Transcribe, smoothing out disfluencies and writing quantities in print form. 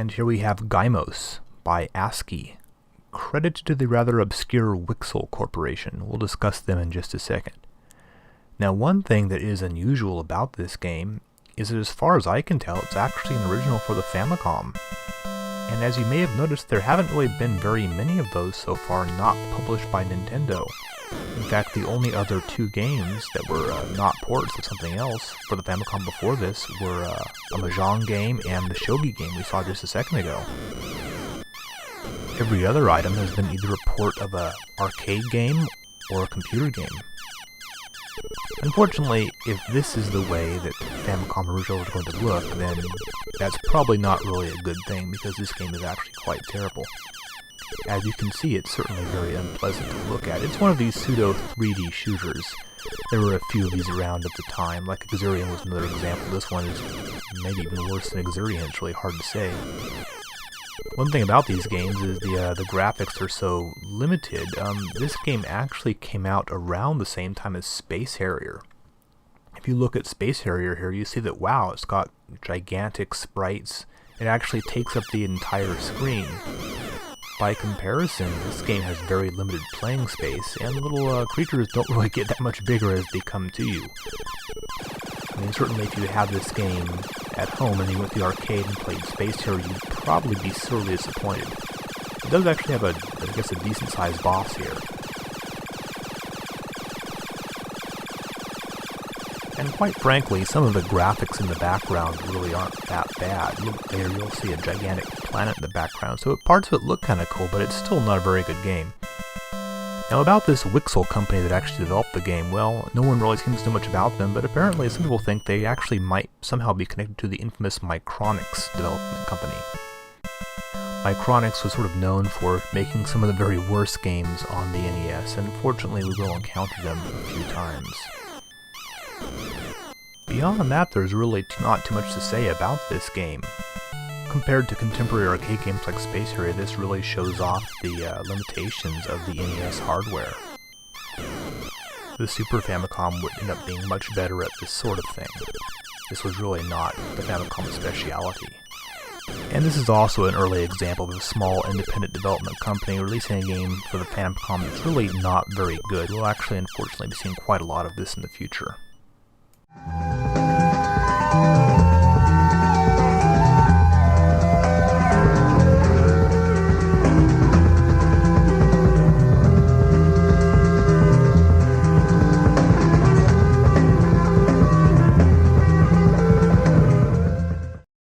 And here we have Geimos by ASCII, credited to the rather obscure Wixel Corporation. We'll discuss them in just a second. Now, one thing that is unusual about this game is that as far as I can tell, it's actually an original for the Famicom. And as you may have noticed, there haven't really been very many of those so far not published by Nintendo. In fact, the only other two games that were not ports of something else for the Famicom before this were a Mahjong game and the Shogi game we saw just a second ago. Every other item has been either a port of an arcade game or a computer game. Unfortunately, if this is the way that Famicom original is going to look, then that's probably not really a good thing, because this game is actually quite terrible. As you can see, it's certainly very unpleasant to look at. It's one of these pseudo 3D shooters. There were a few of these around at the time, like Exurian was another example. This one is maybe even worse than Exurian, it's really hard to say. One thing about these games is the graphics are so limited. This game actually came out around the same time as Space Harrier. If you look at Space Harrier here, you see that, wow, it's got gigantic sprites. It actually takes up the entire screen. By comparison, this game has very limited playing space, and the little creatures don't really get that much bigger as they come to you. I mean, certainly if you have this game at home and you went to the arcade and played Space Harrier, you'd probably be sorely disappointed. It does actually have I guess, a decent-sized boss here. And quite frankly, some of the graphics in the background really aren't that bad. Look later, you'll see a gigantic planet in the background, so parts of it look kind of cool, but it's still not a very good game. Now, about this Wixel company that actually developed the game, well, no one really seems to know much about them, but apparently some people think they actually might somehow be connected to the infamous Micronix development company. Micronix was sort of known for making some of the very worst games on the NES, and fortunately we will encounter them a few times. Beyond that, there's really not too much to say about this game. Compared to contemporary arcade games like Space Harrier, this really shows off the limitations of the NES hardware. The Super Famicom would end up being much better at this sort of thing. This was really not the Famicom's speciality. And this is also an early example of a small independent development company releasing a game for the Famicom that's really not very good. We'll actually unfortunately be seeing quite a lot of this in the future.